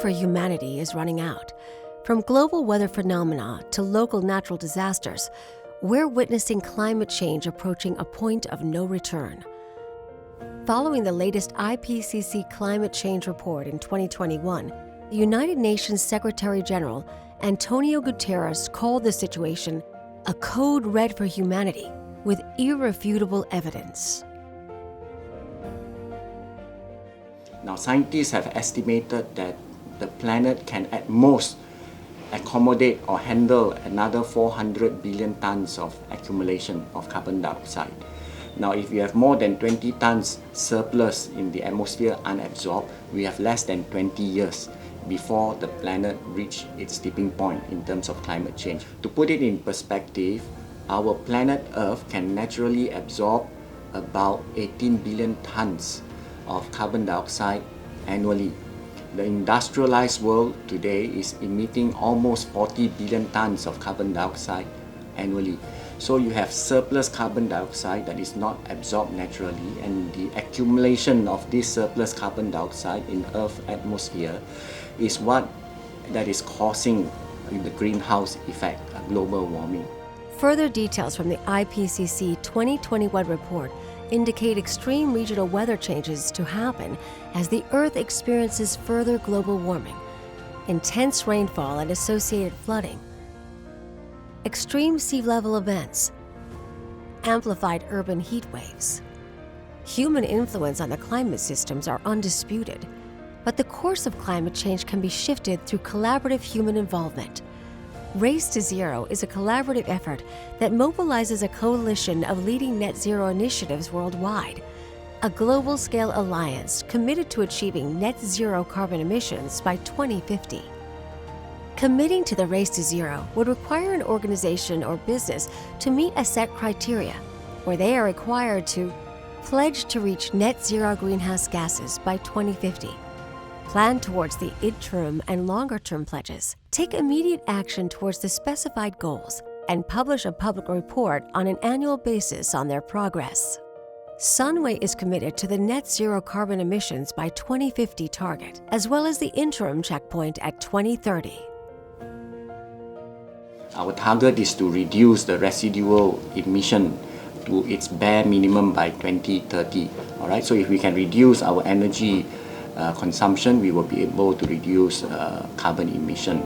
for humanity is running out. From global weather phenomena to local natural disasters, we're witnessing climate change approaching a point of no return. Following the latest IPCC climate change report in 2021, the United Nations Secretary General Antonio Guterres called the situation a code red for humanity with irrefutable evidence. Now, scientists have estimated that the planet can at most accommodate or handle another 400 billion tons of accumulation of carbon dioxide. Now, if you have more than 20 tons surplus in the atmosphere unabsorbed, we have less than 20 years before the planet reach its tipping point in terms of climate change. To put it in perspective, our planet Earth can naturally absorb about 18 billion tons of carbon dioxide annually. The industrialized world today is emitting almost 40 billion tons of carbon dioxide annually. So you have surplus carbon dioxide that is not absorbed naturally, and the accumulation of this surplus carbon dioxide in Earth's atmosphere is what that is causing the greenhouse effect, global warming. Further details from the IPCC 2021 report indicate extreme regional weather changes to happen as the Earth experiences further global warming, intense rainfall and associated flooding, extreme sea level events, amplified urban heat waves. Human influence on the climate systems are undisputed, but the course of climate change can be shifted through collaborative human involvement. Race to Zero is a collaborative effort that mobilizes a coalition of leading net zero initiatives worldwide, a global-scale alliance committed to achieving net zero carbon emissions by 2050. Committing to the Race to Zero would require an organization or business to meet a set criteria, where they are required to pledge to reach net zero greenhouse gases by 2050, plan towards the interim and longer-term pledges, take immediate action towards the specified goals, and publish a public report on an annual basis on their progress. Sunway is committed to the net zero carbon emissions by 2050 target, as well as the interim checkpoint at 2030. Our target is to reduce the residual emission to its bare minimum by 2030. All right, so if we can reduce our energy consumption, we will be able to reduce carbon emission.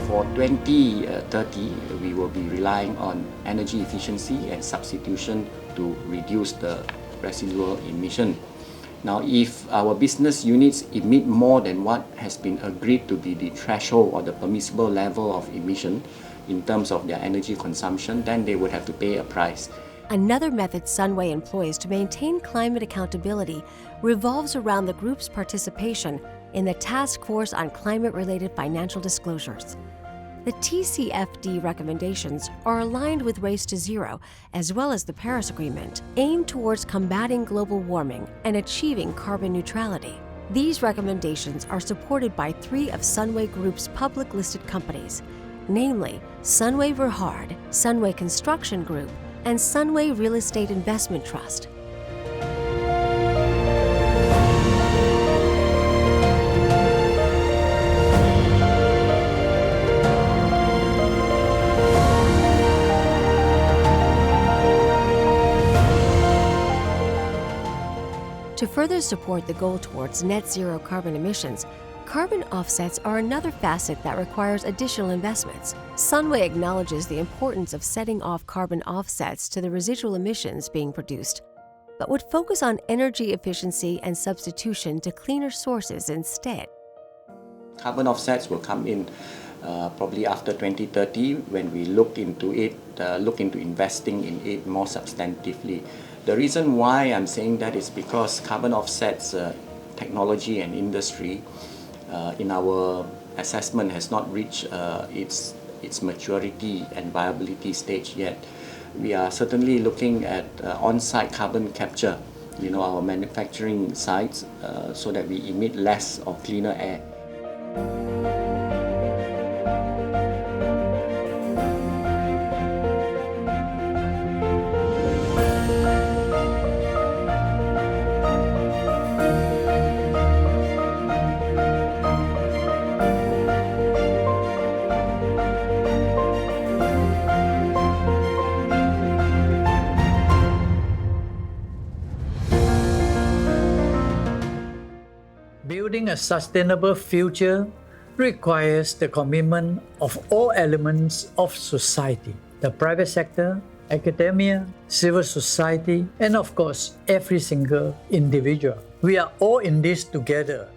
For 2030, we will be relying on energy efficiency and substitution to reduce the residual emission. Now, if our business units emit more than what has been agreed to be the threshold or the permissible level of emission in terms of their energy consumption, then they would have to pay a price. Another method Sunway employs to maintain climate accountability revolves around the group's participation in the Task Force on Climate-Related Financial Disclosures. The TCFD recommendations are aligned with Race to Zero, as well as the Paris Agreement, aimed towards combating global warming and achieving carbon neutrality. These recommendations are supported by 3 of Sunway Group's public-listed companies, namely Sunway Berhad, Sunway Construction Group, and Sunway Real Estate Investment Trust. To further support the goal towards net zero carbon emissions, carbon offsets are another facet that requires additional investments. Sunway acknowledges the importance of setting off carbon offsets to the residual emissions being produced, but would focus on energy efficiency and substitution to cleaner sources instead. Carbon offsets will come in probably after 2030 when we look into investing in it more substantively. The reason why I'm saying that is because carbon offsets technology and industry in our assessment has not reached its maturity and viability stage yet. We are certainly looking at on-site carbon capture, our manufacturing sites, so that we emit less or cleaner air. Building a sustainable future requires the commitment of all elements of society, the private sector, academia, civil society, and of course, every single individual. We are all in this together.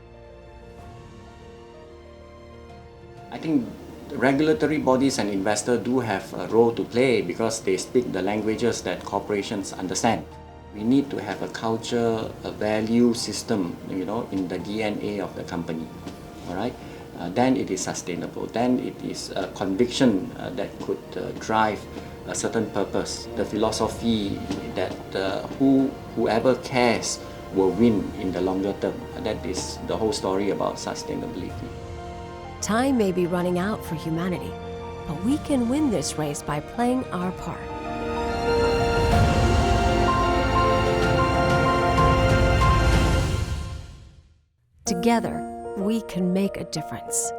I think regulatory bodies and investors do have a role to play because they speak the languages that corporations understand. We need to have a culture, a value system, in the DNA of the company. All right. Then it is sustainable. Then it is a conviction that could drive a certain purpose. The philosophy that whoever cares will win in the longer term. That is the whole story about sustainability. Time may be running out for humanity, but we can win this race by playing our part. Together, we can make a difference.